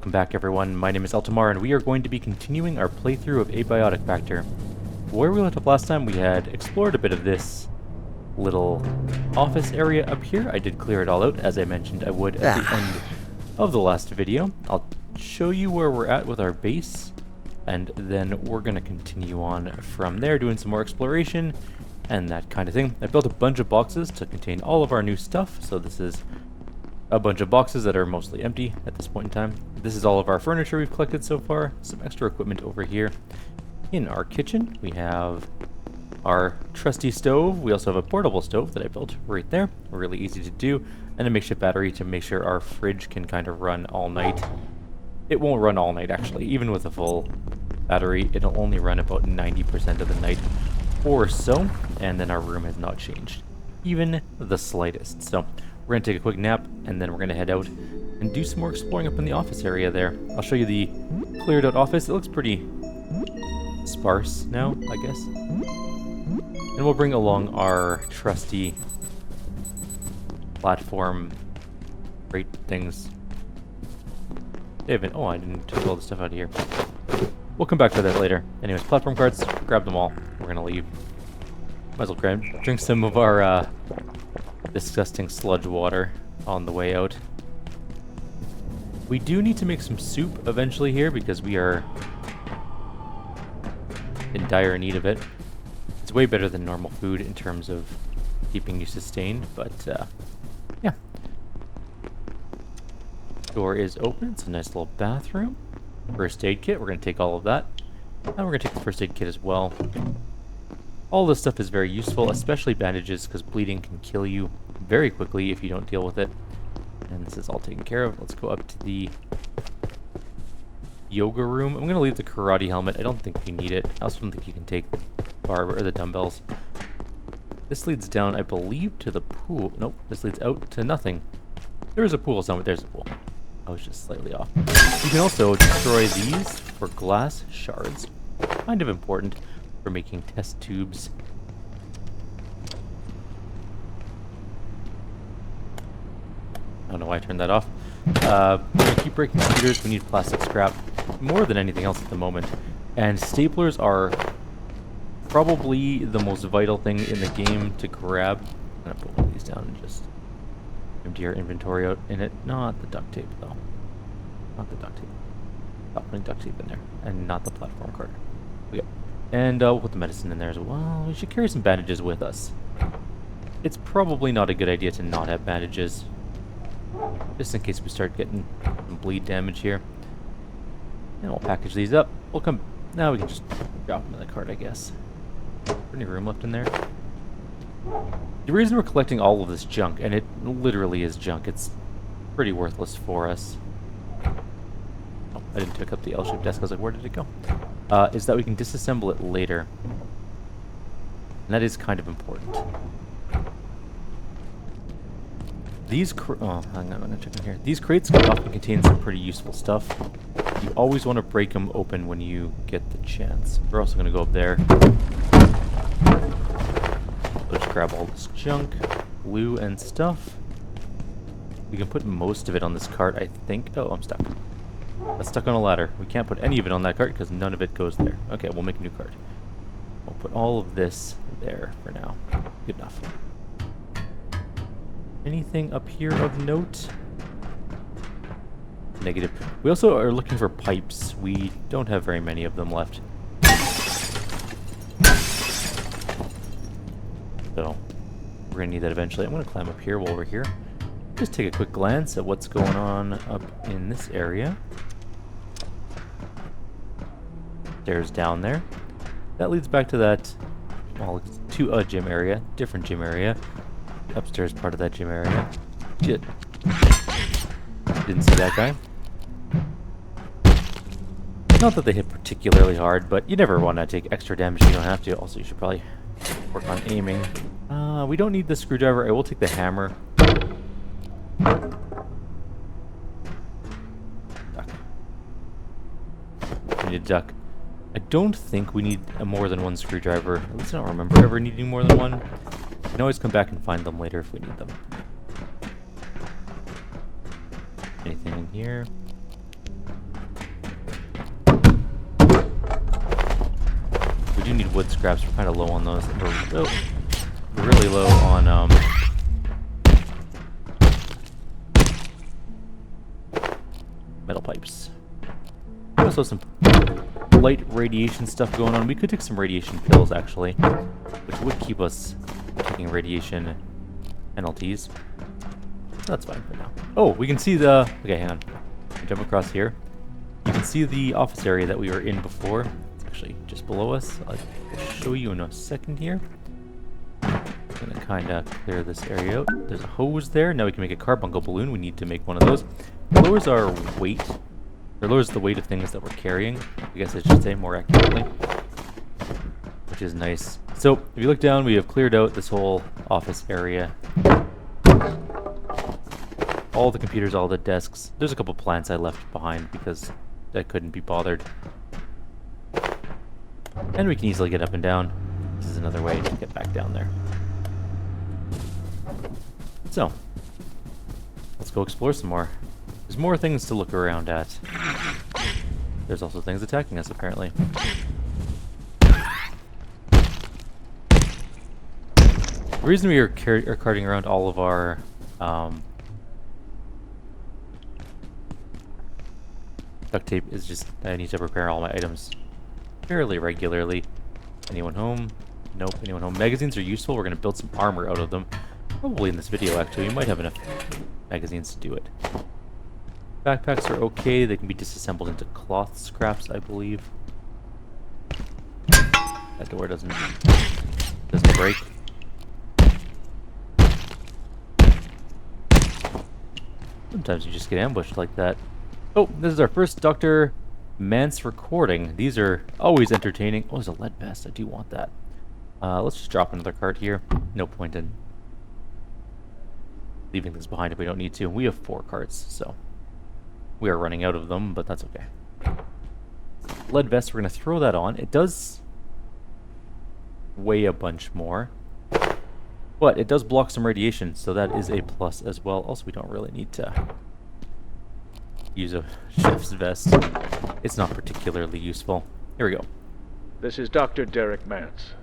Welcome back everyone, my name is Eltamar and we are going to be continuing our playthrough of Abiotic Factor. Where we left off last time, we had explored a bit of this little office area up here. I did clear it all out, as I mentioned I would at the end of the last video. I'll show you where we're at with our base, and then we're going to continue on from there, doing some more exploration and that kind of thing. I built a bunch of boxes to contain all of our new stuff, so this is a bunch of boxes that are mostly empty at this point in time. This is all of our furniture we've collected so far. Some extra equipment over here. In our kitchen, we have our trusty stove. We also have a portable stove that I built right there. Really easy to do. And a makeshift battery to make sure our fridge can kind of run all night. It won't run all night, actually. Even with a full battery, it'll only run about 90% of the night or so. And then our room has not changed, even the slightest. So we're going to take a quick nap, and then we're going to head out and do some more exploring up in the office area there. I'll show you the cleared out office. It looks pretty sparse now, I guess. And we'll bring along our trusty platform crate things. David, oh, I didn't take all the stuff out of here. We'll come back to that later. Anyways, platform carts, grab them all. We're going to leave. Might as well drink some of our disgusting sludge water on the way out. We do need to make some soup eventually here because we are in dire need of it. It's way better than normal food in terms of keeping you sustained, but yeah. Door is open. It's a nice little bathroom. First aid kit. We're going to take all of that. And we're going to take the first aid kit as well. All this stuff is very useful, especially bandages, because bleeding can kill you very quickly if you don't deal with it. And this is all taken care of. Let's go up to the yoga room. I'm going to leave the karate helmet. I don't think you need it. I also don't think you can take the bar or the dumbbells. This leads down, I believe, to the pool. Nope, this leads out to nothing. There is a pool somewhere. There's a pool. I was just slightly off. You can also destroy these for glass shards. Kind of important for making test tubes. I don't know why I turned that off. We're going to keep breaking computers. We need plastic scrap more than anything else at the moment. And staplers are probably the most vital thing in the game to grab. I'm going to put one of these down and just empty our inventory out in it. Not the duct tape, though. Not the duct tape. Stop putting duct tape in there. And not the platform card. Okay. And we'll put the medicine in there as well. We should carry some bandages with us. It's probably not a good idea to not have bandages, just in case we start getting some bleed damage here. And we'll package these up. We'll come... Now we can just drop them in the cart, I guess. Any room left in there? The reason we're collecting all of this junk, and it literally is junk, it's pretty worthless for us. Oh, I didn't pick up the L-shaped desk. I was like, where did it go? Is that we can disassemble it later. And that is kind of important. These hang on, I'm gonna check in here. These crates can often contain some pretty useful stuff. You always want to break them open when you get the chance. We're also gonna go up there. Let's grab all this junk, glue and stuff. We can put most of it on this cart, I think. Oh, I'm stuck. I'm stuck on a ladder. We can't put any of it on that cart because none of it goes there. Okay, we'll make a new cart. We'll put all of this there for now. Good enough. Anything up here of note? Negative. We also are looking for pipes. We don't have very many of them left. So, we're going to need that eventually. I'm going to climb up here while we're here. Just take a quick glance at what's going on up in this area. Stairs down there. That leads back to that, well, to a gym area. Different gym area. Upstairs part of that gym area. Shit. Didn't see that guy. Not that they hit particularly hard, but you never want to take extra damage if you don't have to. Also, you should probably work on aiming. We don't need the screwdriver. I will take the hammer. Duck. We need a duck. I don't think we need more than one screwdriver. At least I don't remember ever needing more than one. We can always come back and find them later if we need them. Anything in here? do need wood scraps. We're kind of low on those. We're really low on metal pipes. Also some light radiation stuff going on. We could take some radiation pills actually, which would keep us taking radiation penalties. That's fine for now. Oh, we can see the... Okay, hang on. Jump across here. You can see the office area that we were in before. It's actually just below us. I'll show you in a second here. I'm gonna kind of clear this area out. There's a hose there. Now we can make a carbuncle balloon. We need to make one of those. It lowers our weight. Or lowers the weight of things that we're carrying. I guess I should say more accurately. Which is nice. So, if you look down, we have cleared out this whole office area. All the computers, all the desks. There's a couple plants I left behind because I couldn't be bothered. And we can easily get up and down. This is another way to get back down there. So, let's go explore some more. There's more things to look around at. There's also things attacking us, apparently. The reason we are carting around all of our duct tape is just I need to repair all my items fairly regularly. Anyone home? Nope. Anyone home? Magazines are useful. We're going to build some armor out of them. Probably in this video, actually. We might have enough magazines to do it. Backpacks are okay. They can be disassembled into cloth scraps, I believe. That door doesn't break. Sometimes you just get ambushed like that. Oh, this is our first Dr. Mance recording. These are always entertaining. Oh, there's a lead vest. I do want that. Let's just drop another cart here. No point in leaving this behind if we don't need to. We have 4 carts, so we are running out of them, but that's okay. Lead vest, we're going to throw that on. It does weigh a bunch more, but it does block some radiation, so that is a plus as well. Also, we don't really need to use a chef's vest. It's not particularly useful. Here we go. This is Dr. Derek Mance.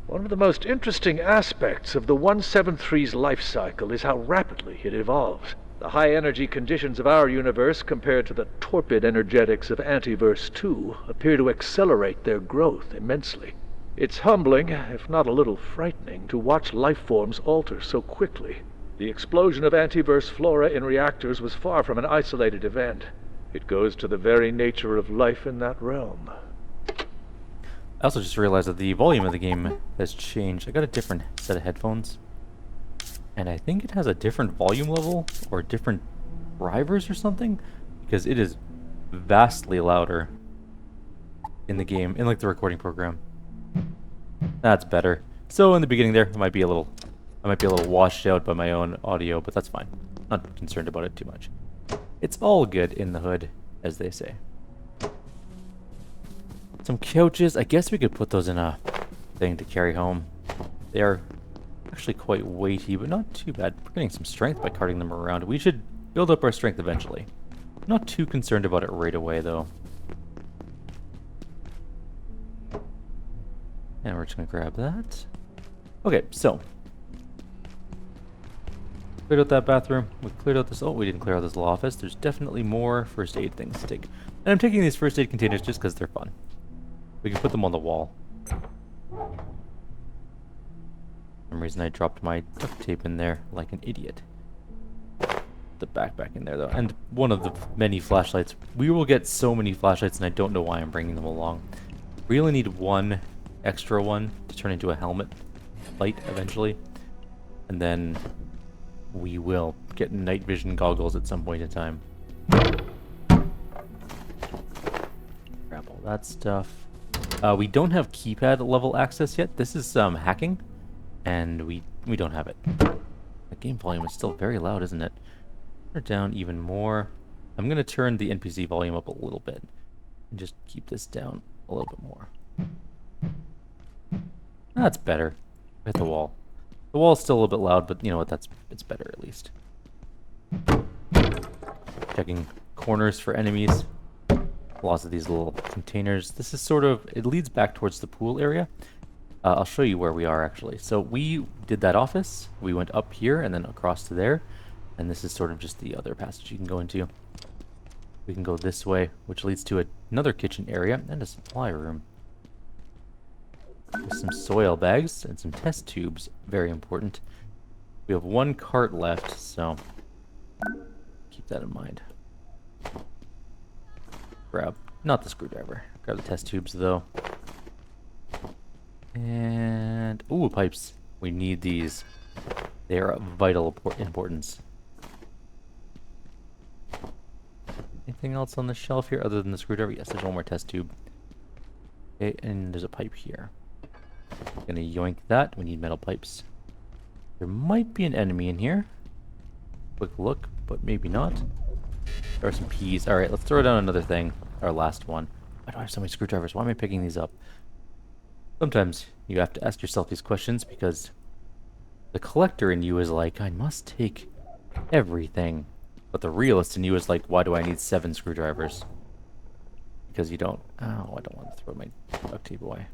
One of the most interesting aspects of the 173's life cycle is how rapidly it evolves. The high-energy conditions of our universe compared to the torpid energetics of Antiverse 2 appear to accelerate their growth immensely. It's humbling, if not a little frightening, to watch life forms alter so quickly. The explosion of Antiverse flora in reactors was far from an isolated event. It goes to the very nature of life in that realm. I also just realized that the volume of the game has changed. I got a different set of headphones, and I think it has a different volume level or different drivers or something, because it is vastly louder in the game, in like the recording program. That's better. So in the beginning there, I might be a little washed out by my own audio, but that's fine. Not concerned about it too much. It's all good in the hood, as they say. Some couches. I guess we could put those in a thing to carry home. They are actually quite weighty, but not too bad. We're getting some strength by carting them around. We should build up our strength eventually. Not too concerned about it right away, though. And we're just going to grab that. Okay, so. Cleared out that bathroom. We cleared out this... Oh, we didn't clear out this little office. There's definitely more first aid things to take. And I'm taking these first aid containers just because they're fun. We can put them on the wall. For some reason I dropped my duct tape in there like an idiot. The backpack in there, though. And one of the many flashlights. We will get so many flashlights, and I don't know why I'm bringing them along. We only need one extra one to turn into a helmet light eventually. And then we will get night vision goggles at some point in time. Grab all that stuff. We don't have keypad level access yet. This is hacking, and we don't have it. The game volume is still very loud, isn't it? Turn it down even more. I'm going to turn the NPC volume up a little bit and just keep this down a little bit more. That's better. Hit the wall. The wall's still a little bit loud, but you know what? It's better at least. Checking corners for enemies. lots of these little containers. This is sort of, it leads back towards the pool area. I'll show you where we are actually. So we did that office, we went up here and then across to there, and this is sort of just the other passage you can go into. We can go this way, which leads to another kitchen area and a supply room. With some soil bags and some test tubes, very important. We have one cart left, so keep that in mind. Grab, not the screwdriver, grab the test tubes though. And, ooh, pipes. We need these. They are of vital importance. Anything else on the shelf here other than the screwdriver? Yes, there's one more test tube. Okay, and there's a pipe here. Gonna yoink that. We need metal pipes. There might be an enemy in here. Quick look, but maybe not. There are some peas. Alright, let's throw down another thing. Our last one. Why do I have so many screwdrivers? Why am I picking these up? Sometimes you have to ask yourself these questions because the collector in you is like, I must take everything. But the realist in you is like, why do I need 7 screwdrivers? Because you don't... Oh, I don't want to throw my duct tape away.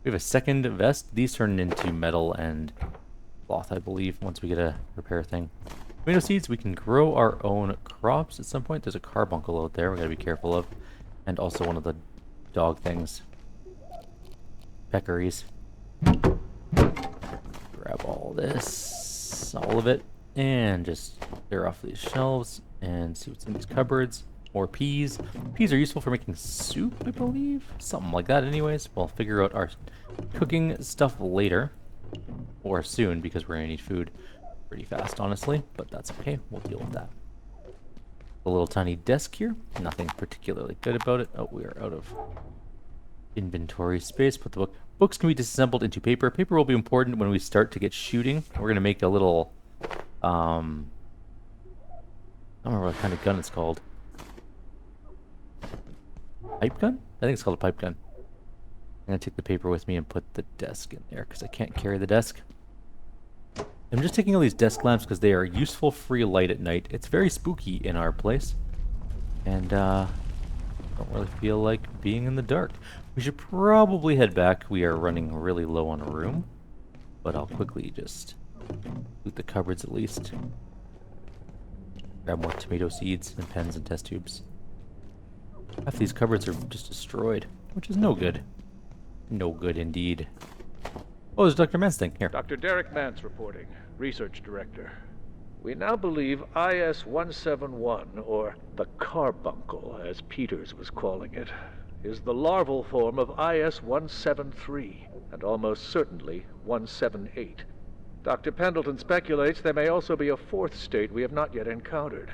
We have a second vest. These turn into metal and cloth, I believe, once we get a repair thing. Tomato seeds, we can grow our own crops at some point. There's a carbuncle out there we gotta be careful of. And also one of the dog things. Peccaries. Grab all this, all of it, and just clear off these shelves and see what's in these cupboards. More peas. Peas are useful for making soup, I believe. Something like that anyways. We'll figure out our cooking stuff later. Or soon, because we're gonna need food pretty fast, honestly. But that's okay, we'll deal with that. A little tiny desk here. Nothing particularly good about it. Oh, we are out of inventory space. Put the book. Books can be disassembled into paper. Paper will be important when we start to get shooting. We're gonna make a little I don't remember what kind of gun it's called. Pipe gun? I think it's called a pipe gun. I'm gonna take the paper with me and put the desk in there because I can't carry the desk. I'm just taking all these desk lamps because they are useful free light at night. It's very spooky in our place. And don't really feel like being in the dark. We should probably head back. We are running really low on room. But I'll quickly just loot the cupboards at least. Grab more tomato seeds and pens and test tubes. Half these cupboards are just destroyed, which is no good. No good indeed. Oh, there's Dr. Mance thing. Here. Dr. Derek Mance reporting, Research Director. We now believe IS-171, or the carbuncle, as Peters was calling it, is the larval form of IS-173, and almost certainly 178. Dr. Pendleton speculates there may also be a fourth state we have not yet encountered,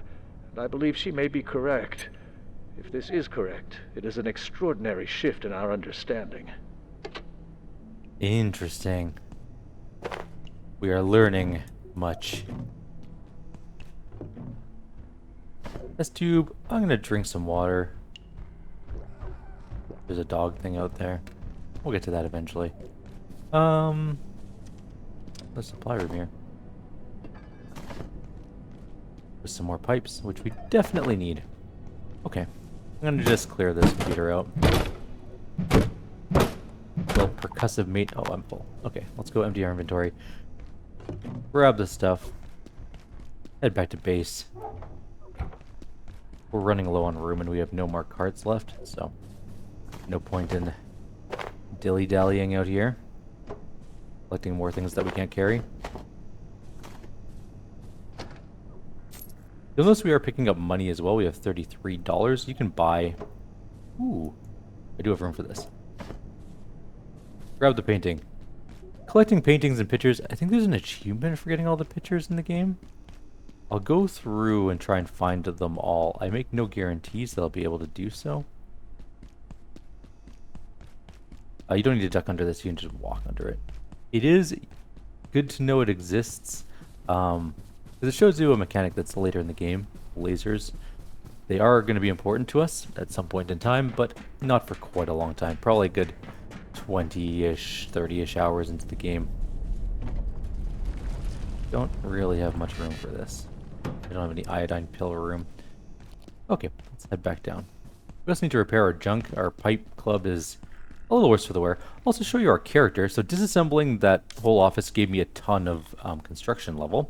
and I believe she may be correct. If this is correct, it is an extraordinary shift in our understanding. Interesting. We are learning much. Test tube. I'm gonna drink some water. There's a dog thing out there. We'll get to that eventually. The supply room here. There's some more pipes, which we definitely need. Okay. I'm gonna just clear this computer out. Well, percussive mate. Oh, I'm full. Okay, let's go empty our inventory. Grab the stuff. Head back to base. We're running low on room and we have no more carts left, so no point in dilly-dallying out here. Collecting more things that we can't carry. You'll notice we are picking up money as well. We have $33. You can buy... Ooh. I do have room for this. Grab the painting. Collecting paintings and pictures. I think there's an achievement for getting all the pictures in the game. I'll go through and try and find them all. I make no guarantees that I'll be able to do so. You don't need to duck under this. You can just walk under it. It is good to know it exists. Because it shows you a mechanic that's later in the game. Lasers. They are going to be important to us at some point in time, but not for quite a long time. Probably a good 20-ish, 30-ish hours into the game. Don't really have much room for this. I don't have any iodine pill room. Okay, let's head back down. We also need to repair our junk. Our pipe club is a little worse for the wear. I'll also show you our character. So disassembling that whole office gave me a ton of construction level.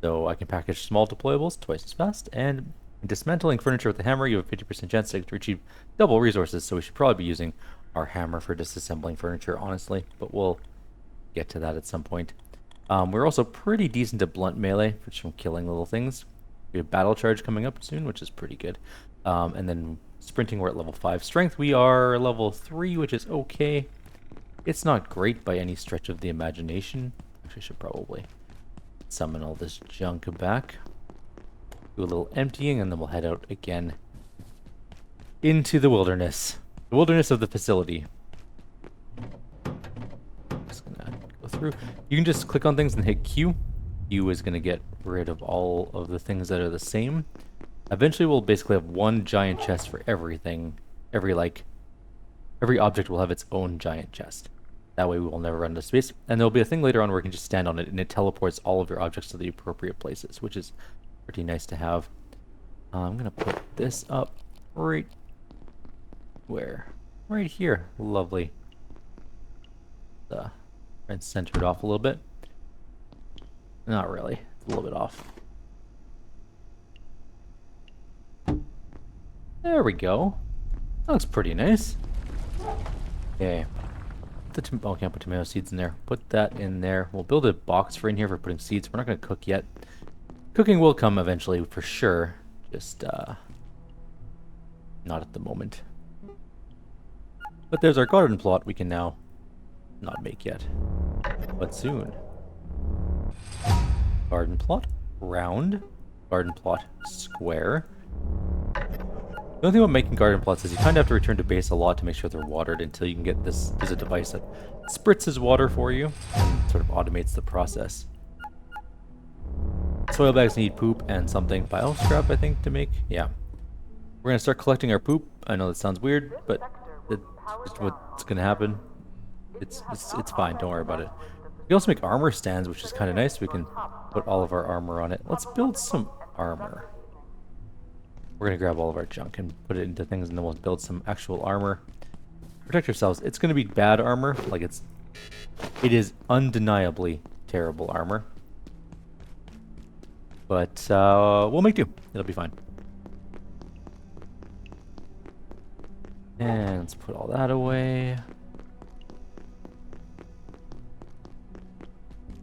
So I can package small deployables twice as fast. And dismantling furniture with the hammer, you have a 50% chance to achieve double resources. So we should probably be using our hammer for disassembling furniture, honestly. But we'll get to that at some point. We're also pretty decent at blunt melee, just from killing little things. We have battle charge coming up soon, which is pretty good. And then sprinting, we're at level 5. Strength, we are level 3, which is okay. It's not great by any stretch of the imagination. Actually, I should probably summon all this junk back. Do a little emptying, and then we'll head out again into the wilderness. The wilderness of the facility. Just gonna go through. You can just click on things and hit Q. Q is gonna get rid of all of the things that are the same. Eventually we'll basically have one giant chest for everything. Every object will have its own giant chest. That way we will never run out of space. And there'll be a thing later on where you can just stand on it and it teleports all of your objects to the appropriate places, which is pretty nice to have. I'm gonna put this up right where? Right here. Lovely. And center it off a little bit. Not really. It's a little bit off. There we go. That looks pretty nice. Okay. Oh, can't put tomato seeds in there. Put that in there. We'll build a box for in here for putting seeds. We're not going to cook yet. Cooking will come eventually for sure. Just not at the moment. But there's our garden plot we can now not make yet. But soon. Garden plot. Round. Garden plot. Square. The only thing about making garden plots is you kind of have to return to base a lot to make sure they're watered until you can get this. There's a device that spritzes water for you and sort of automates the process. Soil bags need poop and something bio scrap, I think, to make. Yeah. We're going to start collecting our poop. I know that sounds weird, but it's just what's going to happen. It's fine. Don't worry about it. We also make armor stands, which is kind of nice. We can put all of our armor on it. Let's build some armor. We're going to grab all of our junk and put it into things, and then we'll build some actual armor. Protect yourselves. It's going to be bad armor. Like, it is undeniably terrible armor. But we'll make do. It'll be fine. And let's put all that away.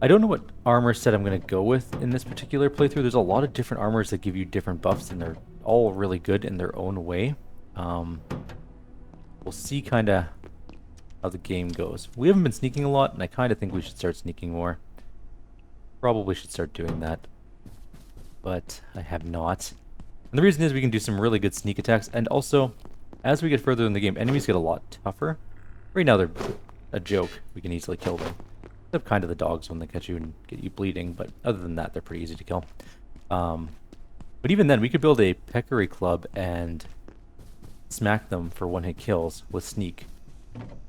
I don't know what armor set I'm going to go with in this particular playthrough. There's a lot of different armors that give you different buffs, and they're all really good in their own way. We'll see kind of how the game goes. We haven't been sneaking a lot, and I kind of think we should start sneaking more. Probably should start doing that. But I have not. And the reason is we can do some really good sneak attacks, and also, as we get further in the game, enemies get a lot tougher. Right now they're a joke. We can easily kill them. Except kind of the dogs when they catch you and get you bleeding, but other than that, they're pretty easy to kill. But even then, we could build a peccary club and smack them for one-hit kills with sneak.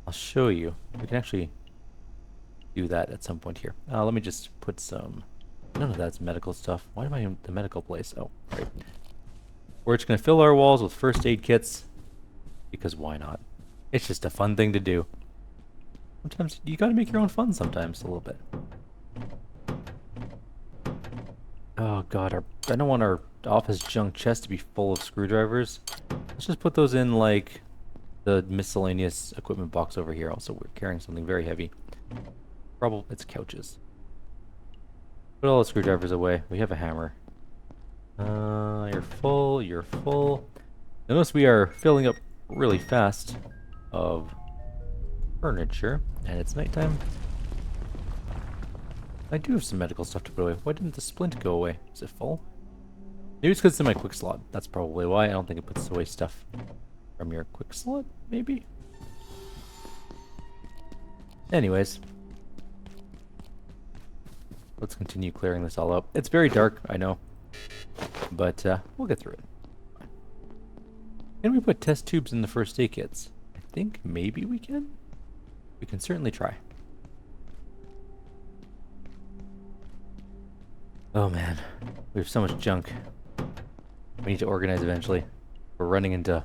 I'll show you. We can actually do that at some point here. Let me just put some... None of that's medical stuff. Why am I in the medical place? Oh, right. We're just going to fill our walls with first aid kits. Because why not? It's just a fun thing to do. Sometimes you got to make your own fun sometimes, a little bit. Oh god, I don't want our office junk chest to be full of screwdrivers. Let's just put those in, like, the miscellaneous equipment box over here. Also, we're carrying something very heavy. Probably, it's couches. Put all the screwdrivers away. We have a hammer. You're full, you're full. Notice we are filling up really fast of furniture, and it's nighttime. I do have some medical stuff to put away. Why didn't the splint go away? Is it full? Maybe it's because it's in my quick slot. That's probably why. I don't think it puts away stuff from your quick slot, maybe? Anyways. Let's continue clearing this all up. It's very dark, I know. But we'll get through it. Can we put test tubes in the first aid kits? I think maybe we can. We can certainly try. Oh man, we have so much junk. We need to organize eventually. We're running into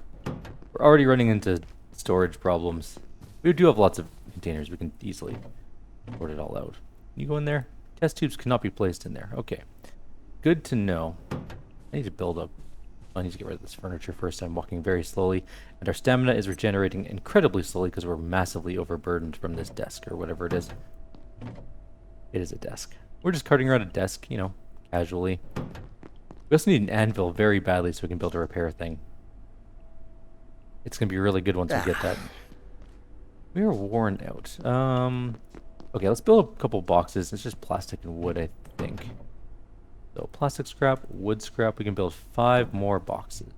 We're already running into storage problems. We do have lots of containers. We can easily sort it all out. Can you go in there? Test tubes cannot be placed in there. Okay. Good to know. I need to build up. I need to get rid of this furniture first. I'm walking very slowly. And our stamina is regenerating incredibly slowly because we're massively overburdened from this desk or whatever it is. It is a desk. We're just carting around a desk, you know, casually. We also need an anvil very badly so we can build a repair thing. It's going to be really good once we get that. We are worn out. Okay, let's build a couple boxes. It's just plastic and wood, I think. So plastic scrap, wood scrap. We can build 5 more boxes.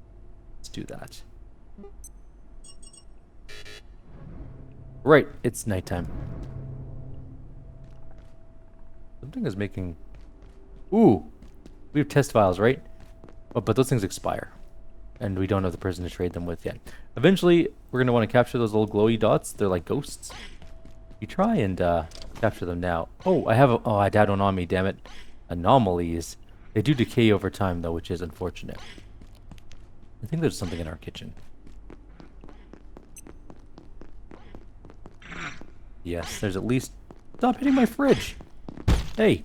Let's do that. Right, it's nighttime. Something is making... Ooh! We have test files, right? Oh, but those things expire. And we don't have the person to trade them with yet. Eventually, we're going to want to capture those little glowy dots. They're like ghosts. You try and capture them now. Oh, I have a... Oh, I had one on me, damn it. Anomalies. They do decay over time, though, which is unfortunate. I think there's something in our kitchen. Yes, there's at least... Stop hitting my fridge! Hey!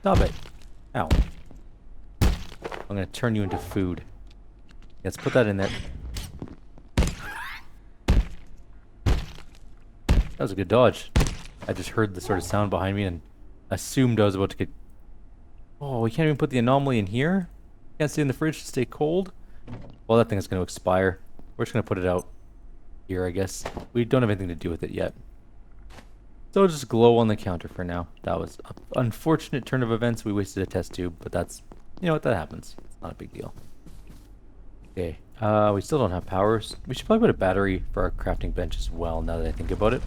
Stop it. Ow. I'm gonna turn you into food. Let's put that in there. That was a good dodge. I just heard the sort of sound behind me and assumed I was about to get... Oh, we can't even put the anomaly in here? Can't stay in the fridge to stay cold? Well, that thing is gonna expire. We're just gonna put it out here, I guess. We don't have anything to do with it yet. So it'll just glow on the counter for now. That was an unfortunate turn of events. We wasted a test tube, but that's... You know what, that happens. It's not a big deal. Okay, we still don't have power. We should probably put a battery for our crafting bench as well, now that I think about it.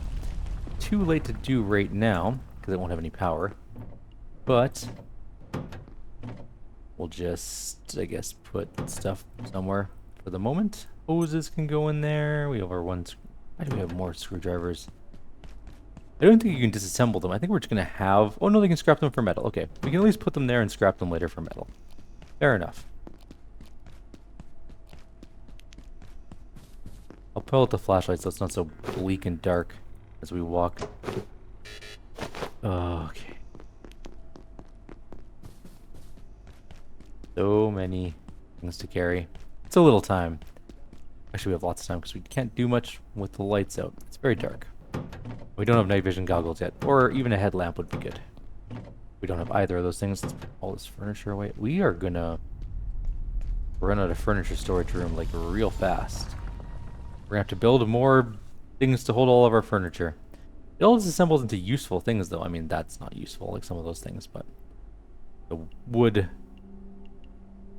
Too late to do right now, because it won't have any power. But... we'll just, I guess, put stuff somewhere for the moment. Hoses can go in there. We have our one... Why do we have more screwdrivers? I don't think you can disassemble them. I think we're just going to have... Oh, no, they can scrap them for metal. Okay, we can at least put them there and scrap them later for metal. Fair enough. I'll pull out the flashlight so it's not so bleak and dark as we walk. Okay. So many things to carry. It's a little time. Actually, we have lots of time because we can't do much with the lights out. It's very dark. We don't have night vision goggles yet, or even a headlamp would be good. We don't have either of those things. Let's put all this furniture away. We are gonna run out of furniture storage room like real fast. We're gonna have to build more things to hold all of our furniture. It all disassembles into useful things, though. I mean, that's not useful, like some of those things, but the wood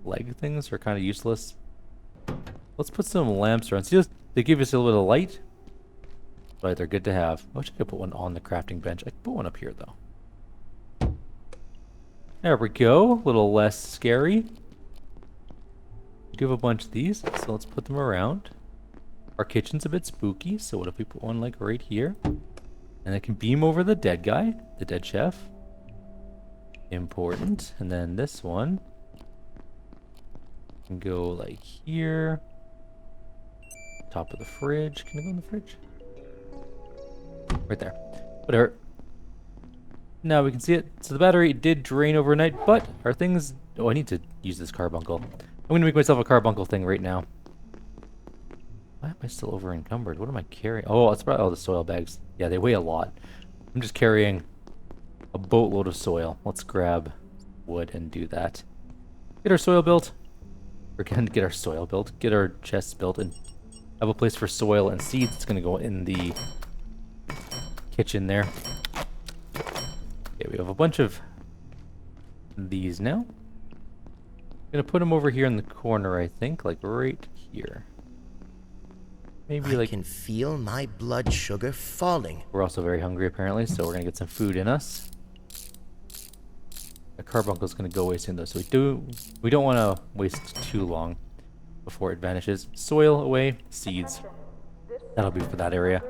leg things are kind of useless. Let's put some lamps around. See, they give us a little bit of light. But they're good to have. I wish I could put one on the crafting bench. I could put one up here, though. There we go. A little less scary. We do have a bunch of these, so let's put them around. Our kitchen's a bit spooky, so what if we put one, like, right here? And it can beam over the dead guy, the dead chef. Important. And then this one can go, like, here. Top of the fridge. Can it go in the fridge? Right there. Whatever. Now we can see it. So the battery did drain overnight, but our things... Oh, I need to use this carbuncle. I'm going to make myself a carbuncle thing right now. Why am I still over encumbered? What am I carrying? Oh, it's probably all the soil bags. Yeah, they weigh a lot. I'm just carrying a boatload of soil. Let's grab wood and do that. Get our soil built. We're going to get our soil built. Get our chests built and have a place for soil and seeds. It's going to go in the kitchen there. Okay, we have a bunch of these now. I'm going to put them over here in the corner, I think, like right here. Maybe like... I can feel my blood sugar falling. We're also very hungry, apparently, so we're going to get some food in us. The carbuncle's going to go away soon, though, so we don't want to waste too long before it vanishes. Soil away, seeds. That'll be for that area.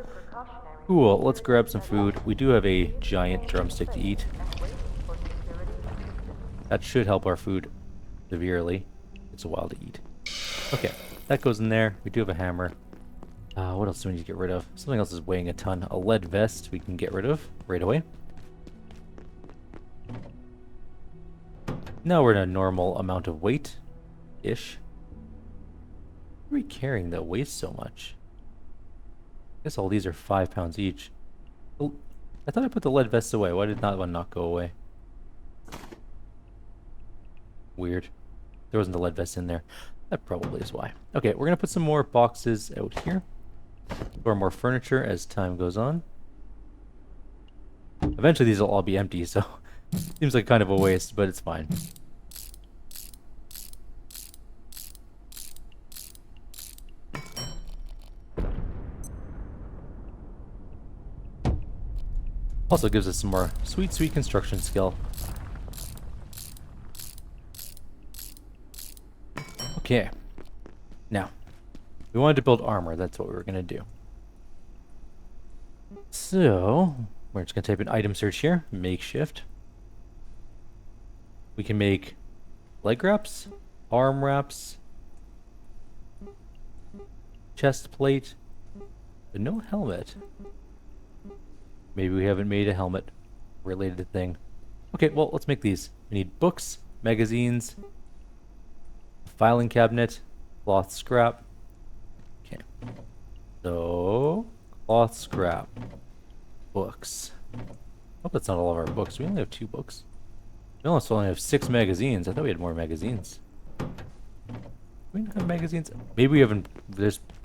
Cool, let's grab some food. We do have a giant drumstick to eat. That should help our food severely. It's a while to eat. Okay. that goes in there. We do have a hammer. What else do we need to get rid of? Something else is weighing a ton. A lead vest we can get rid of right away. Now we're in a normal amount of weight-ish. What are we carrying that weighs so much? I guess all these are 5 pounds each. Oh, I thought I put the lead vests away. Why did that one not go away? Weird. There wasn't a lead vest in there. That probably is why. Okay, we're going to put some more boxes out here. Or more furniture as time goes on. Eventually these will all be empty, so seems like kind of a waste, but it's fine. Also gives us some more sweet, sweet construction skill. Okay. Now, we wanted to build armor. That's what we were going to do. So, we're just going to type in item search here. Makeshift. We can make leg wraps, arm wraps, chest plate, but no helmet. Maybe we haven't made a helmet related thing. Okay, well, let's make these. We need books, magazines, filing cabinet, cloth scrap. Okay. So, cloth scrap. Books. Hope that's not all of our books. We only have 2 books. We also only have 6 magazines. I thought we had more magazines. We don't have magazines. Maybe we haven't.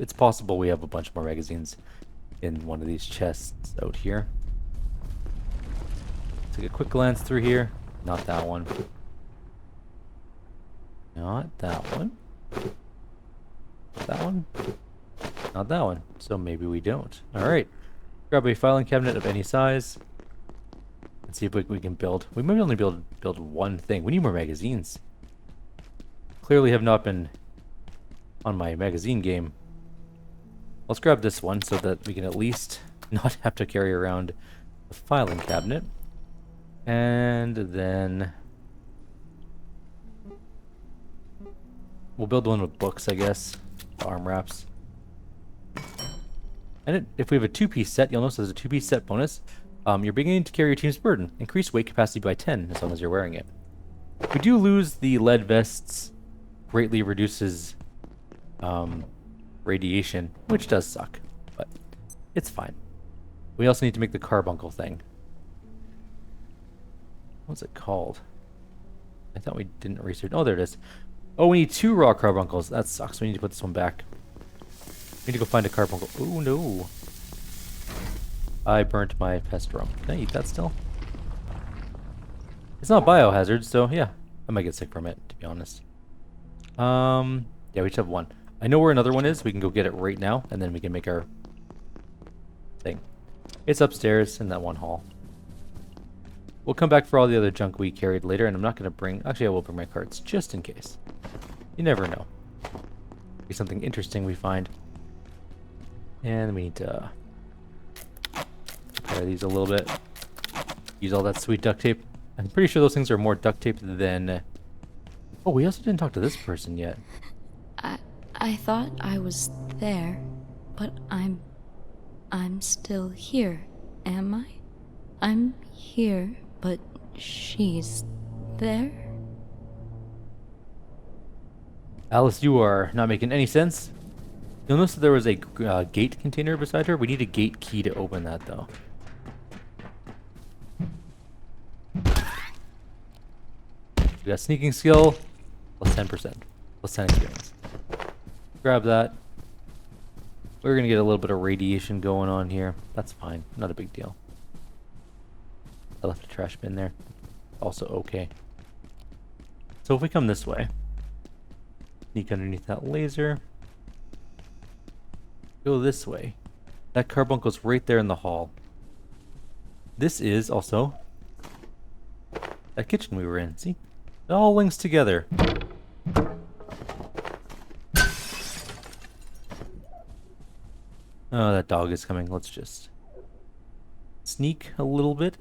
It's possible we have a bunch more magazines in one of these chests out here. Take a quick glance through here. Not that one. Not that one. That one. Not that one. So maybe we don't. Alright. Grab a filing cabinet of any size. And see if we can build. We might only be able to build one thing. We need more magazines. Clearly have not been on my magazine game. Let's grab this one so that we can at least not have to carry around the filing cabinet. And then we'll build one with books, I guess. Arm wraps. And if we have a 2-piece set, you'll notice there's a 2-piece set bonus. You're beginning to carry your team's burden. Increase weight capacity by 10 as long as you're wearing it. We do lose the lead vests. Greatly reduces radiation, which does suck, but it's fine. We also need to make the carbuncle thing. What's it called? I thought we didn't research. Oh, there it is. Oh, we need 2 raw carbuncles. That sucks. We need to put this one back. We need to go find a carbuncle. Oh, no. I burnt my pest rum. Can I eat that still? It's not biohazard, so yeah. I might get sick from it, to be honest. Yeah, we just have 1. I know where another one is. We can go get it right now, and then we can make our thing. It's upstairs in that one hall. We'll come back for all the other junk we carried later, and I'm not going to bring... Actually, I will bring my carts, just in case. You never know. Be something interesting we find. And we need to... try these a little bit. Use all that sweet duct tape. I'm pretty sure those things are more duct tape than... Oh, we also didn't talk to this person yet. I thought I was there, but I'm still here, am I? I'm here, but she's there? Alice, you are not making any sense. You'll notice that there was a gate container beside her. We need a gate key to open that, though. We got sneaking skill, plus 10%, plus 10 experience. Grab that. We're gonna get a little bit of radiation going on here. That's fine, not a big deal. I left a trash bin there. Also okay. So if we come this way, sneak underneath that laser, go this way. That carbuncle's right there in the hall. This is also that kitchen we were in. See? It all links together. Oh, that dog is coming. Let's just sneak a little bit.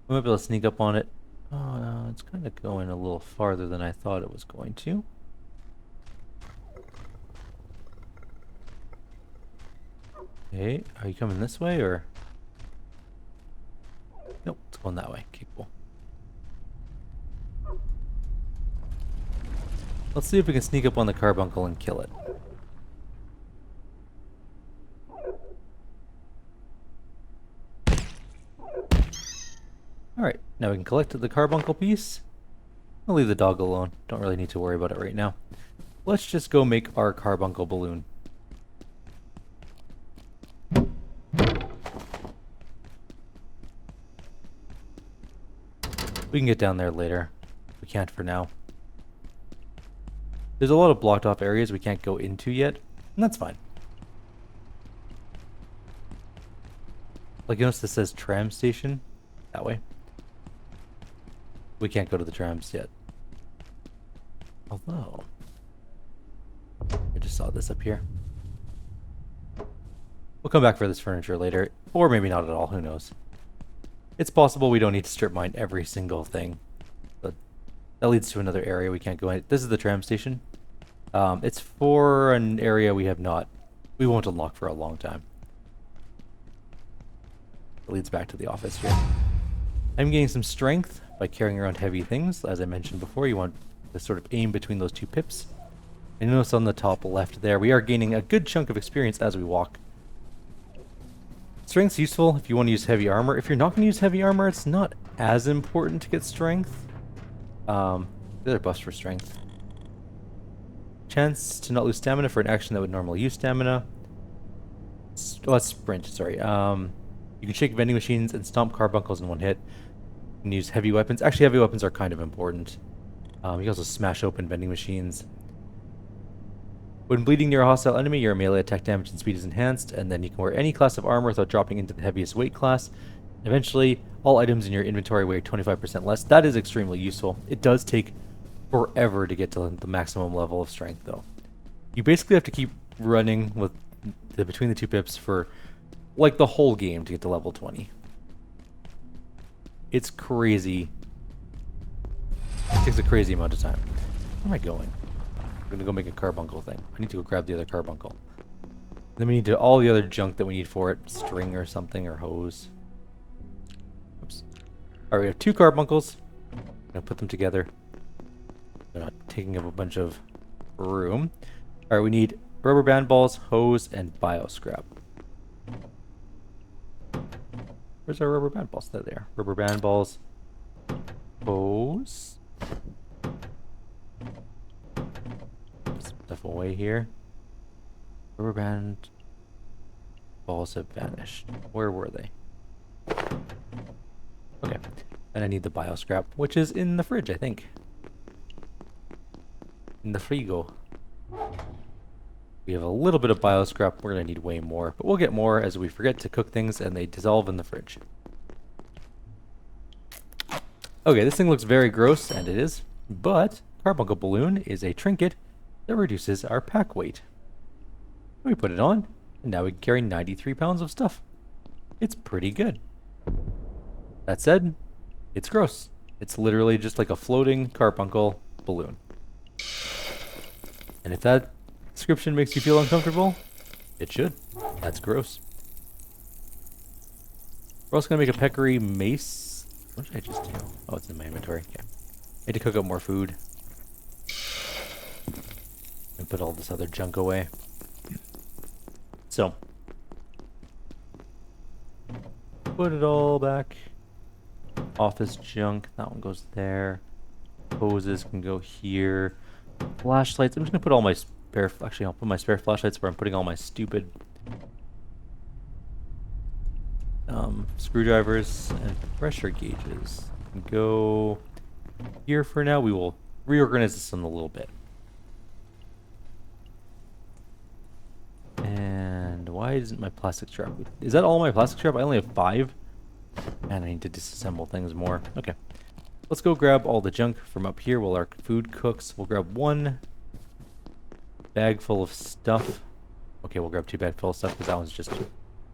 We might be able to sneak up on it. Oh, no, it's kind of going a little farther than I thought it was going to. Okay, are you coming this way or? Nope, it's going that way. Okay, cool. Let's see if we can sneak up on the carbuncle and kill it. Alright, now we can collect the carbuncle piece. I'll leave the dog alone. Don't really need to worry about it right now. Let's just go make our carbuncle balloon. We can get down there later. We can't for now. There's a lot of blocked off areas we can't go into yet, and that's fine. Like, you notice this says tram station? That way. We can't go to the trams yet. Although, I just saw this up here. We'll come back for this furniture later, or maybe not at all, who knows. It's possible we don't need to strip mine every single thing, but that leads to another area we can't go in. This is the tram station. It's for an area we won't unlock for a long time. It leads back to the office here. I'm getting some strength by carrying around heavy things. As I mentioned before, you want to sort of aim between those two pips. And you notice on the top left there, we are gaining a good chunk of experience as we walk. Strength's useful if you want to use heavy armor. If you're not going to use heavy armor, it's not as important to get strength. The other buffs for strength. Chance to not lose stamina for an action that would normally use stamina. Oh, that's sprint, sorry. You can shake vending machines and stomp carbuncles in one hit. You can use heavy weapons. Actually, heavy weapons are kind of important. You can also smash open vending machines. When bleeding near a hostile enemy, your melee attack damage and speed is enhanced, and then you can wear any class of armor without dropping into the heaviest weight class. Eventually, all items in your inventory weigh 25% less. That is extremely useful. It does take forever to get to the maximum level of strength, though. You basically have to keep running with between the two pips for like the whole game to get to level 20. It's crazy. It takes a crazy amount of time. Where am I going? I'm gonna go make a carbuncle thing. I need to go grab the other carbuncle. Then we need to all the other junk that we need for it. String or something, or hose. Oops. Alright, we have 2 carbuncles. I'm gonna put them together. They're not taking up a bunch of room. Alright, we need rubber band balls, hose, and bio scrap. Where's our rubber band balls? There they are. Rubber band balls, hose. Put some stuff away here. Rubber band balls have vanished. Where were they? Okay. And I need the bio scrap, which is in the fridge, I think. In the frigo. We have a little bit of bio scrap. We're going to need way more, but we'll get more as we forget to cook things and they dissolve in the fridge. Okay, this thing looks very gross, and it is, but Carbuncle Balloon is a trinket that reduces our pack weight. We put it on, and now we can carry 93 pounds of stuff. It's pretty good. That said, it's gross. It's literally just like a floating carbuncle balloon. And if that description makes you feel uncomfortable, it should. That's gross. We're also going to make a peccary mace. What did I just do? Oh, it's in my inventory. Okay. I need to cook up more food. And put all this other junk away. So. Put it all back. Office junk. That one goes there. Hoses can go here. Flashlights. I'm just going to put all my spare... Actually, I'll put my spare flashlights where I'm putting all my stupid... screwdrivers and pressure gauges. Go here for now. We will reorganize this in a little bit. And why isn't my plastic strap? Is that all my plastic strap? I only have 5. And I need to disassemble things more. Okay. Let's go grab all the junk from up here while our food cooks. We'll grab 1 bag full of stuff. Okay, we'll grab 2 bags full of stuff because that one's just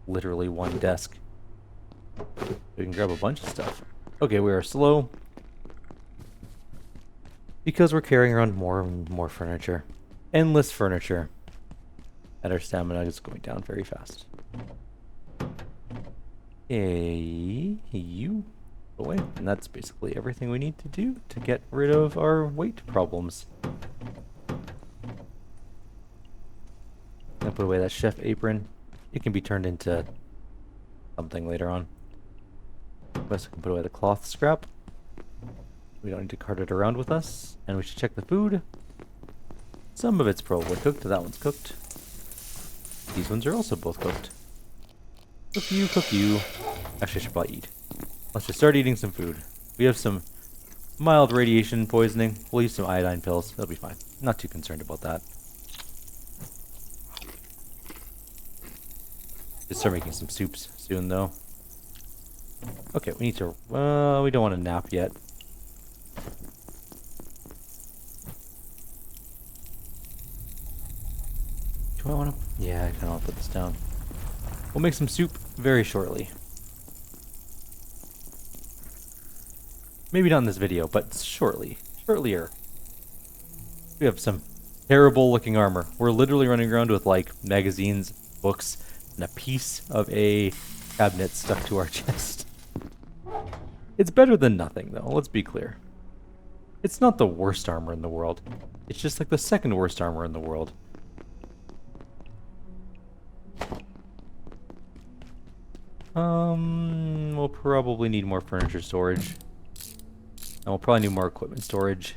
literally 1 desk. We can grab a bunch of stuff. Okay, we are slow because we're carrying around more and more furniture. Endless furniture. And our stamina is going down very fast. You go away. And that's basically everything we need to do to get rid of our weight problems. I'll put away that chef apron. It can be turned into something later on. Plus, I can put away the cloth scrap. We don't need to cart it around with us. And we should check the food. Some of it's probably cooked. That one's cooked. These ones are also both cooked. Cook you, cook you. Actually, I should probably eat. Let's just start eating some food. We have some mild radiation poisoning. We'll use some iodine pills. That'll be fine. Not too concerned about that. Just start making some soups soon, though. Okay, we need to... we don't want to nap yet. Do I want to... Yeah, I kind of want to put this down. We'll make some soup very shortly. Maybe not in this video, but shortly. Shortlier. We have some terrible looking armor. We're literally running around with like magazines, books, and a piece of a cabinet stuck to our chest. It's better than nothing though, let's be clear. It's not the worst armor in the world. It's just like the second worst armor in the world. We'll probably need more furniture storage. And we'll probably need more equipment storage.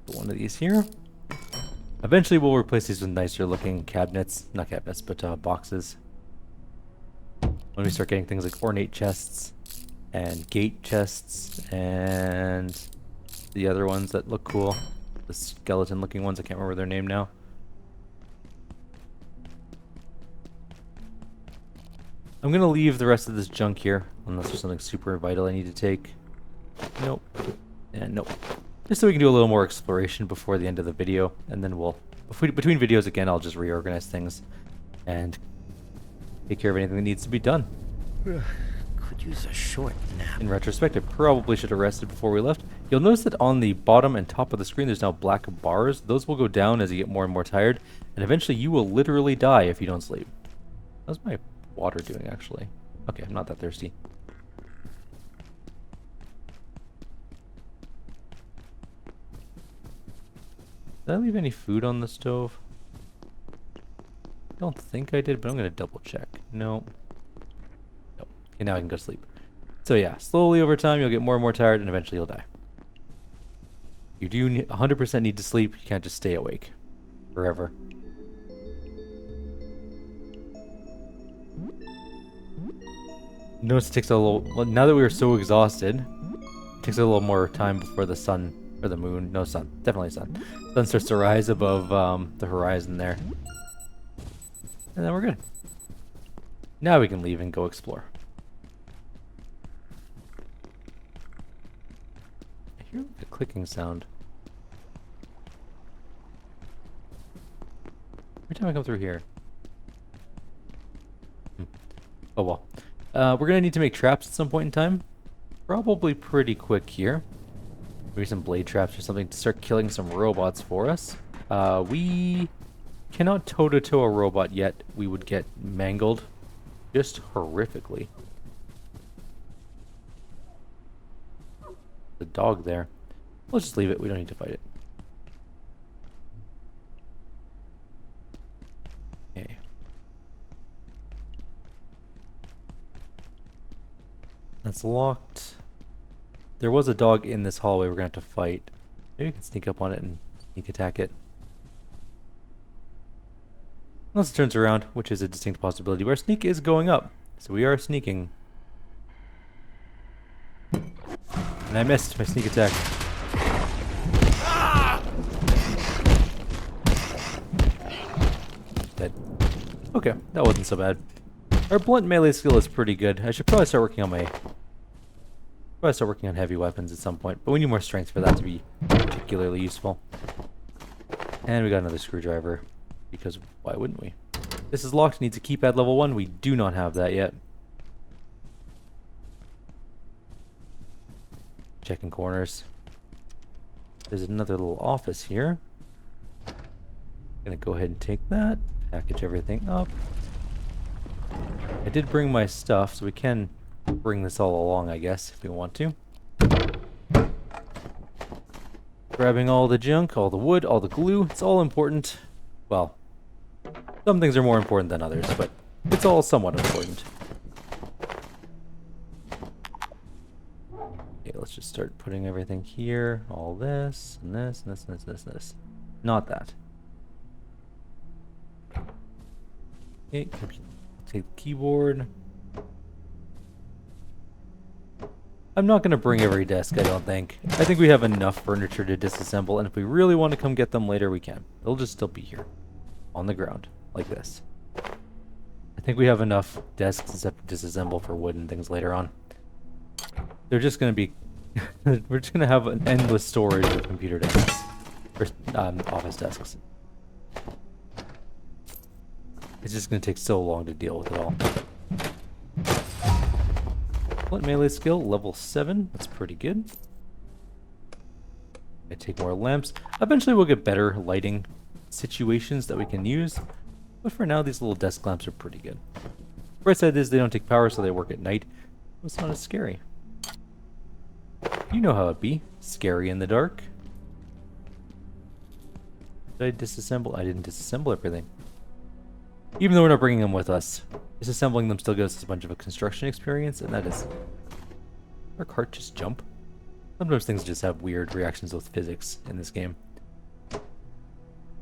Put one of these here. Eventually we'll replace these with nicer looking cabinets. Not cabinets, but boxes. When we start getting things like ornate chests and gate chests and the other ones that look cool. The skeleton looking ones, I can't remember their name now. I'm gonna leave the rest of this junk here, unless there's something super vital I need to take. Nope. And nope. Just so we can do a little more exploration before the end of the video, and then we'll... Between videos, again, I'll just reorganize things and take care of anything that needs to be done. Could use a short nap. In retrospect, I probably should have rested before we left. You'll notice that on the bottom and top of the screen, there's now black bars. Those will go down as you get more and more tired, and eventually you will literally die if you don't sleep. How's my water doing, actually? Okay, I'm not that thirsty. Did I leave any food on the stove? I don't think I did, but I'm going to double check. No. Nope. Okay, now I can go to sleep. So yeah, slowly over time you'll get more and more tired and eventually you'll die. You do 100% need to sleep. You can't just stay awake forever. Notice it takes a little... Well, now that we are so exhausted, it takes a little more time before the sun, or the moon, no sun, definitely sun. Sun starts to rise above the horizon there. And then we're good. Now we can leave and go explore. I hear a clicking sound. Every time I come through here. Oh well. We're gonna need to make traps at some point in time. Probably pretty quick here. Maybe some blade traps or something to start killing some robots for us. We cannot toe-to-toe a robot yet. We would get mangled just horrifically. The dog there. Let's just leave it. We don't need to fight it. Okay. That's locked. There was a dog in this hallway we're going to have to fight. Maybe we can sneak up on it and sneak attack it. Unless it turns around, which is a distinct possibility. Our sneak is going up, so we are sneaking. And I missed my sneak attack. Dead. Okay, that wasn't so bad. Our blunt melee skill is pretty good. I should probably start working on heavy weapons at some point, but we need more strength for that to be particularly useful. And we got another screwdriver, because why wouldn't we? This is locked, needs a keypad level 1. We do not have that yet. Checking corners. There's another little office here. Gonna go ahead and take that. package everything up. I did bring my stuff, so we can bring this all along, I guess, if we want to. Grabbing all the junk, all the wood, all the glue. It's all important. Well, some things are more important than others, but it's all somewhat important. Okay, let's just start putting everything here. All this, and this, and this, and this, and this, and this. Not that. Okay, take the keyboard. I'm not going to bring every desk, I don't think. I think we have enough furniture to disassemble, and if we really want to come get them later, we can. They'll just still be here. On the ground. Like this. I think we have enough desks to disassemble for wood and things later on. They're just going to be... we're just going to have an endless storage of computer desks. Or office desks. It's just going to take so long to deal with it all. Split melee skill, level 7. That's pretty good. I take more lamps. Eventually we'll get better lighting situations that we can use. But for now, these little desk lamps are pretty good. The bright side is they don't take power, so they work at night. It's not as scary. You know how it be. Scary in the dark. Did I disassemble? I didn't disassemble everything. Even though we're not bringing them with us, disassembling them still gives us a bunch of a construction experience, and that is... Our cart just jump? Sometimes things just have weird reactions with physics in this game.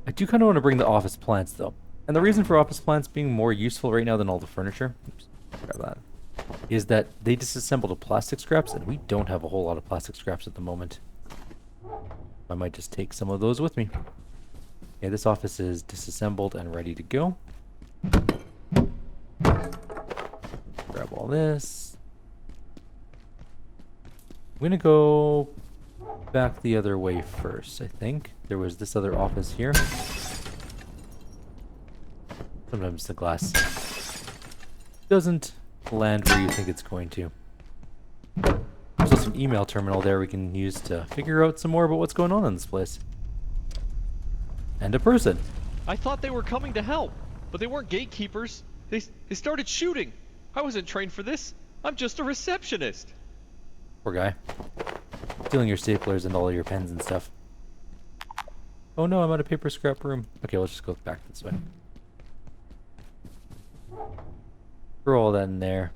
I do kind of want to bring the office plants, though. And the reason for office plants being more useful right now than all the furniture, oops, grab that, is that they disassemble the plastic scraps, and we don't have a whole lot of plastic scraps at the moment. I might just take some of those with me. Okay, this office is disassembled and ready to go. Grab all this. I'm gonna go back the other way first, I think. There was this other office here. Sometimes the glass doesn't land where you think it's going to. There's also an email terminal there we can use to figure out some more about what's going on in this place. And a person. I thought they were coming to help, but they weren't gatekeepers. They started shooting. I wasn't trained for this. I'm just a receptionist. Poor guy. Stealing your staplers and all your pens and stuff. Oh no, I'm out of paper scrap room. Okay, let's just go back this way. Throw all that in there.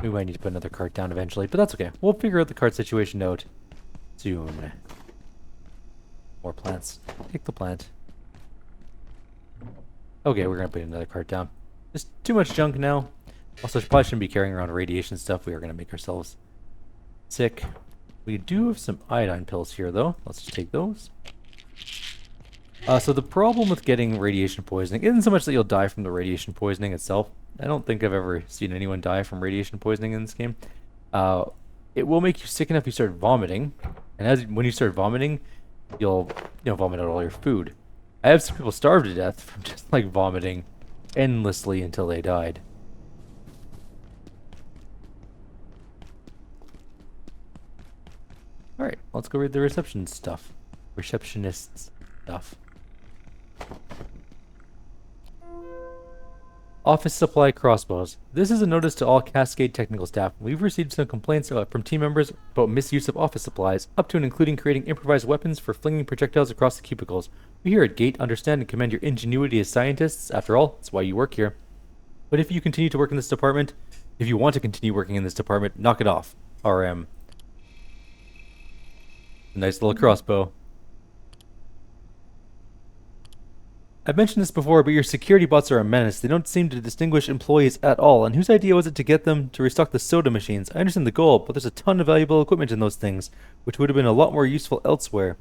We might need to put another cart down eventually, but that's okay. We'll figure out the cart situation out soon. More plants. Take the plant. Okay, we're gonna put another cart down. There's too much junk now. Also, probably shouldn't be carrying around radiation stuff. We are gonna make ourselves sick. We do have some iodine pills here, though. Let's just take those. So the problem with getting radiation poisoning isn't so much that you'll die from the radiation poisoning itself. I don't think I've ever seen anyone die from radiation poisoning in this game. It will make you sick enough you start vomiting, and when you start vomiting, you'll vomit out all your food. I have some people starve to death from just like vomiting endlessly until they died. Alright, let's go read the receptionist stuff. Office supply crossbows. This is a notice to all Cascade technical staff. We've received some complaints from team members about misuse of office supplies, up to and including creating improvised weapons for flinging projectiles across the cubicles. We here at Gate understand and commend your ingenuity as scientists. After all, that's why you work here. But if you continue to work in this department, if you want to continue working in this department, knock it off. RM. Nice little crossbow. I've mentioned this before, but your security bots are a menace. They don't seem to distinguish employees at all. And whose idea was it to get them to restock the soda machines? I understand the goal, but there's a ton of valuable equipment in those things, which would have been a lot more useful elsewhere.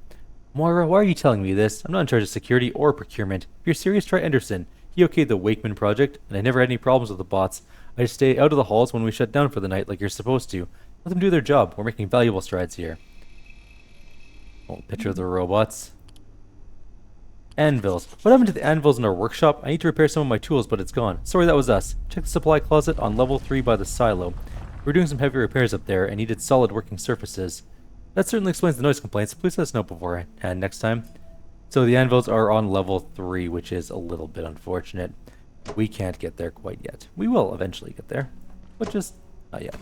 Moira, why are you telling me this? I'm not in charge of security or procurement. If you're serious, try Anderson. He okayed the Wakeman project, and I never had any problems with the bots. I just stay out of the halls when we shut down for the night like you're supposed to. Let them do their job. We're making valuable strides here. Oh, picture of the robots. Anvils. What happened to the anvils in our workshop? I need to repair some of my tools, but it's gone. Sorry, that was us. Check the supply closet on level 3 by the silo. We're doing some heavy repairs up there and needed solid working surfaces. That certainly explains the noise complaints. Please let us know beforehand next time. So the anvils are on level 3, which is a little bit unfortunate. We can't get there quite yet. We will eventually get there, but just not yet.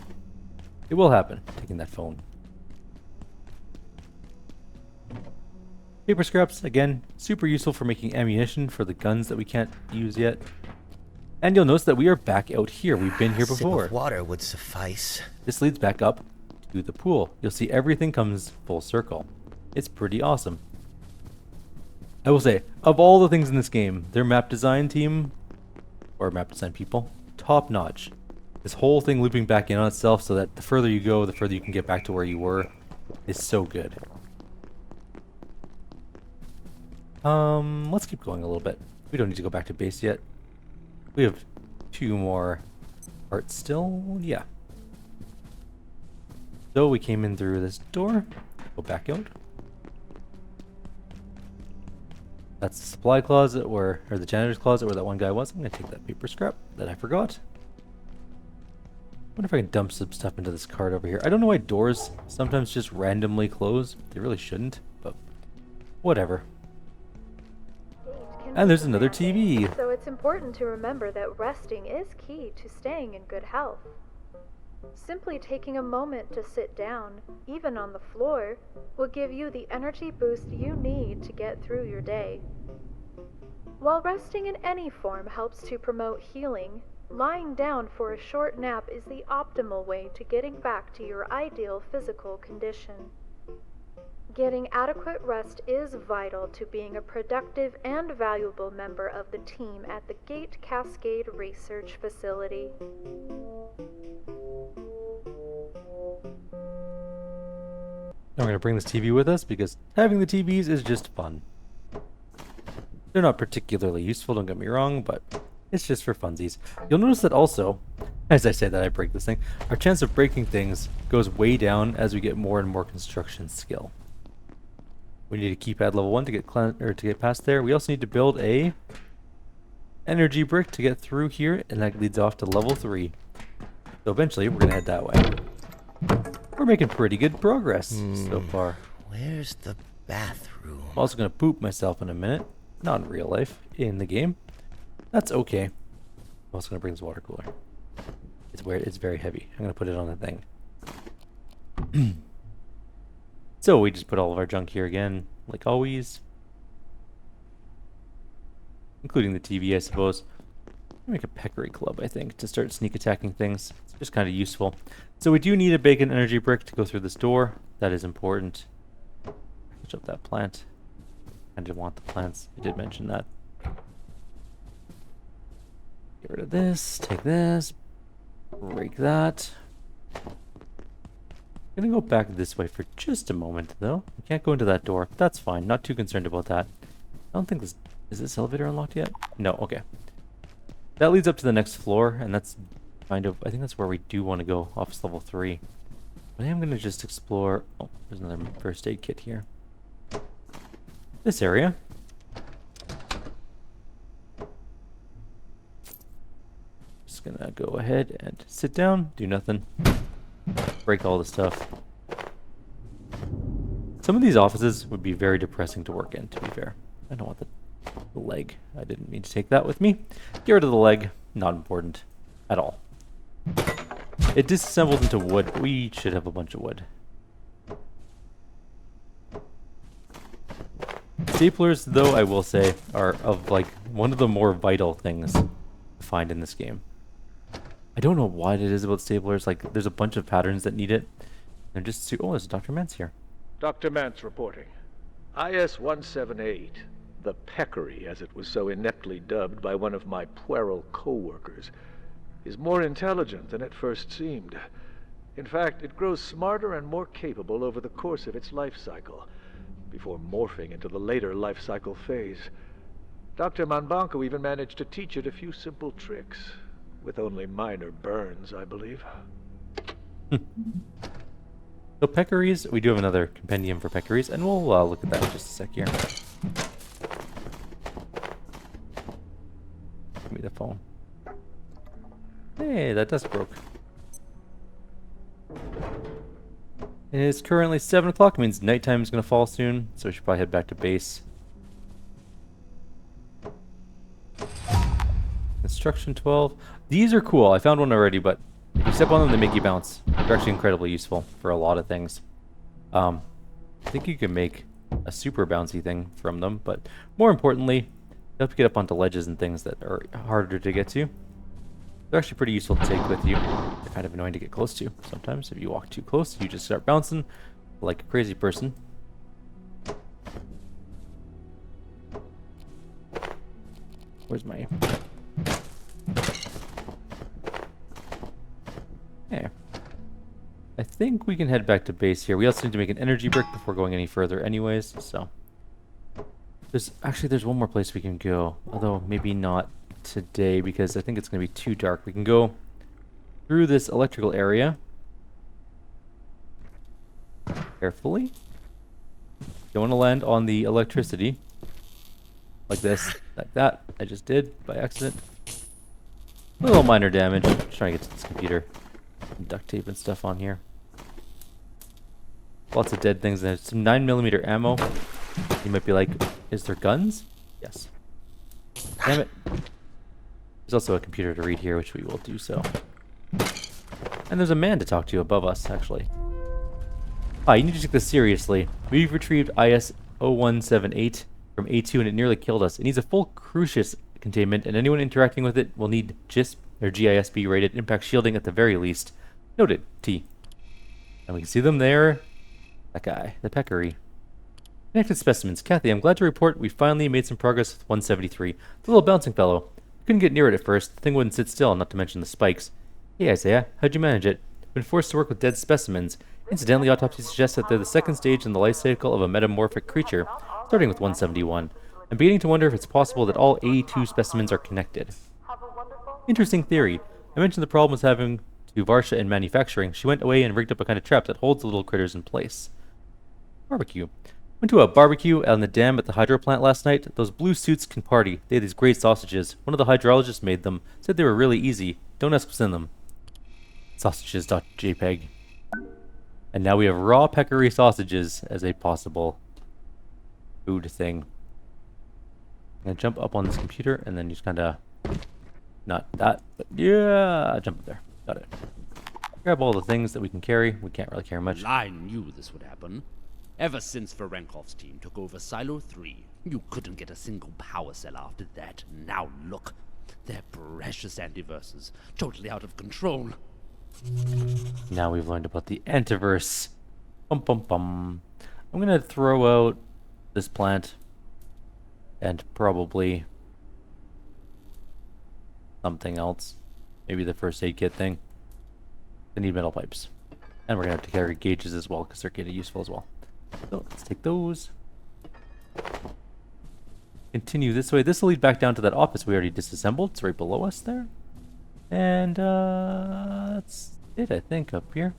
It will happen. Taking that phone. Paper scraps, again, super useful for making ammunition for the guns that we can't use yet. And you'll notice that we are back out here. We've been here A sip before. of water would suffice. This leads back up to the pool. You'll see everything comes full circle. It's pretty awesome. I will say, of all the things in this game, their map design team, or map design people, top notch. This whole thing looping back in on itself so that the further you go, the further you can get back to where you were, is so good. Let's keep going a little bit. We don't need to go back to base yet. We have 2 more parts still. Yeah. So we came in through this door. Go back out. That's the supply closet or the janitor's closet where that one guy was. I'm gonna take that paper scrap that I forgot. Wonder if I can dump some stuff into this cart over here. I don't know why doors sometimes just randomly close. They really shouldn't, but whatever. And there's another TV. So it's important to remember that resting is key to staying in good health. Simply taking a moment to sit down, even on the floor, will give you the energy boost you need to get through your day. While resting in any form helps to promote healing, lying down for a short nap is the optimal way to getting back to your ideal physical condition. Getting adequate rest is vital to being a productive and valuable member of the team at the Gate Cascade Research Facility. Now we're going to bring this TV with us because having the TVs is just fun. They're not particularly useful, don't get me wrong, but it's just for funsies. You'll notice that also, as I say that I break this thing, our chance of breaking things goes way down as we get more and more construction skill. We need a keypad level 1 to get past there. We also need to build a energy brick to get through here, and that leads off to level 3. So eventually we're going to head that way. We're making pretty good progress so far. Where's the bathroom? I'm also going to poop myself in a minute. Not in real life, in the game. That's okay. I'm also going to bring this water cooler. It's very heavy. I'm going to put it on the thing. So we just put all of our junk here again, like always. Including the TV, I suppose. Make a peccary club, I think, to start sneak attacking things. It's just kind of useful. So we do need a bacon energy brick to go through this door. That is important. Package up that plant. I didn't want the plants. I did mention that. Get rid of this. Take this. Break that. I'm gonna go back this way for just a moment, though. We can't go into that door. That's fine. Not too concerned about that. I don't think this... Is this elevator unlocked yet? No. Okay. That leads up to the next floor, and that's kind of... I think that's where we do want to go, office level 3. But I am going to just explore... Oh, there's another first aid kit here. This area. Just going to go ahead and sit down, do nothing. Break all the stuff. Some of these offices would be very depressing to work in, to be fair. I don't want the leg. I didn't mean to take that with me. Get rid of the leg. Not important at all. It disassembles into wood, but we should have a bunch of wood. Staplers, though, I will say, are of like one of the more vital things to find in this game. I don't know what it is about staplers. Like, there's a bunch of patterns that need it. They're just oh, there's Dr. Mance here. Dr. Mance reporting. IS-178, the peccary, as it was so ineptly dubbed by one of my puerile co-workers, is more intelligent than it first seemed. In fact, it grows smarter and more capable over the course of its life cycle, before morphing into the later life cycle phase. Dr. Manbanko even managed to teach it a few simple tricks, with only minor burns, I believe. So peccaries, we do have another compendium for peccaries, and we'll look at that in just a sec here. Give me the phone. Hey, that desk broke. It is currently 7 o'clock, means nighttime is going to fall soon, so we should probably head back to base. Destruction 12. These are cool. I found one already, but if you step on them, they make you bounce. They're actually incredibly useful for a lot of things. I think you can make a super bouncy thing from them, but more importantly, they help you get up onto ledges and things that are harder to get to. They're actually pretty useful to take with you. They're kind of annoying to get close to sometimes. If you walk too close, you just start bouncing like a crazy person. Where's my... There. I think we can head back to base here. We also need to make an energy brick before going any further anyways, so... There's one more place we can go, although maybe not today because I think it's going to be too dark. We can go through this electrical area. Carefully. Don't want to land on the electricity. Like this, like that. I just did by accident. A little minor damage. Just trying to get to this computer. Duct tape and stuff on here. Lots of dead things. There's some 9mm ammo. You might be like, is there guns? Yes. Damn it. There's also a computer to read here, which we will do so. And there's a man to talk to above us, actually. Ah, you need to take this seriously. We've retrieved IS-0178 from A2 and it nearly killed us. It needs a full crucius containment, and anyone interacting with it will need GISP or GISB rated impact shielding at the very least. Noted, T. And we can see them there. That guy, the peccary. Connected specimens. Kathy, I'm glad to report we finally made some progress with 173. The little bouncing fellow. Couldn't get near it at first. The thing wouldn't sit still, not to mention the spikes. Hey Isaiah, how'd you manage it? Been forced to work with dead specimens. Incidentally, autopsy suggests that they're the second stage in the life cycle of a metamorphic creature, starting with 171. I'm beginning to wonder if it's possible that all A2 specimens are connected. Interesting theory. I mentioned the problem was having to Varsha in manufacturing. She went away and rigged up a kind of trap that holds the little critters in place. Barbecue. Went to a barbecue out on the dam at the hydro plant last night. Those blue suits can party. They had these great sausages. One of the hydrologists made them. Said they were really easy. Don't ask what's in them. Sausages.jpg. And now we have raw peccary sausages as a possible food thing. I'm going to jump up on this computer and then just kind of... Not that, but yeah, jump up there. Got it. Grab all the things that we can carry. We can't really carry much. I knew this would happen. Ever since Varenkov's team took over Silo 3, you couldn't get a single power cell after that. Now look, they're precious antiverses, totally out of control. Now we've learned about the antiverse. Bum bum bum. I'm gonna throw out this plant and probably something else. Maybe the first aid kit thing. They need metal pipes. And we're gonna have to carry gauges as well because they're kind of useful as well. So let's take those. Continue this way. This will lead back down to that office we already disassembled. It's right below us there. And that's it, I think, up here.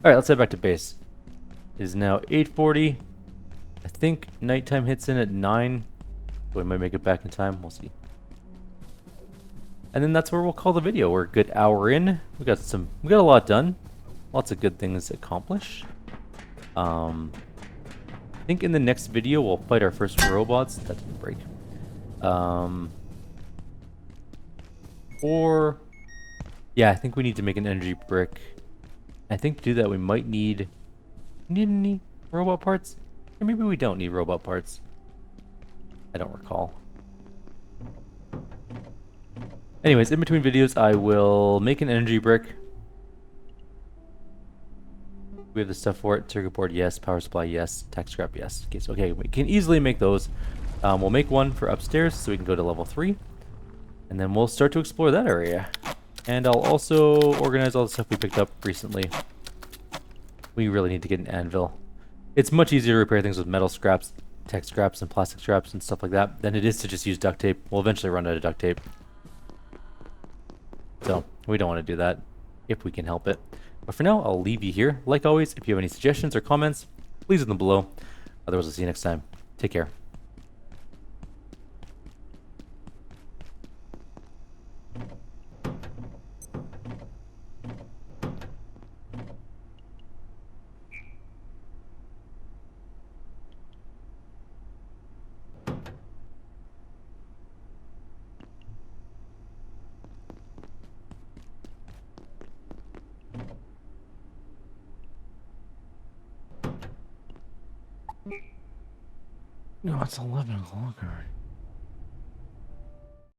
Alright, let's head back to base. It is now 8:40. I think nighttime hits in at 9. So we might make it back in time. We'll see. And then that's where we'll call the video. We're a good hour in. We got a lot done. Lots of good things accomplished. I think in the next video we'll fight our first robots. That didn't break. Or yeah, I think we need to make an energy brick. I think to do that we might need any robot parts? Or maybe we don't need robot parts. I don't recall. Anyways, in between videos, I will make an energy brick. We have the stuff for it. Circuit board, yes. Power supply, yes. Tech scrap, yes. Okay, so okay, we can easily make those. We'll make one for upstairs so we can go to level 3. And then we'll start to explore that area. And I'll also organize all the stuff we picked up recently. We really need to get an anvil. It's much easier to repair things with metal scraps, tech scraps, and plastic scraps and stuff like that than it is to just use duct tape. We'll eventually run out of duct tape. So, we don't want to do that if we can help it. But for now, I'll leave you here. Like always, if you have any suggestions or comments, please leave them below. Otherwise, I'll see you next time. Take care. No, it's 11 o'clock already.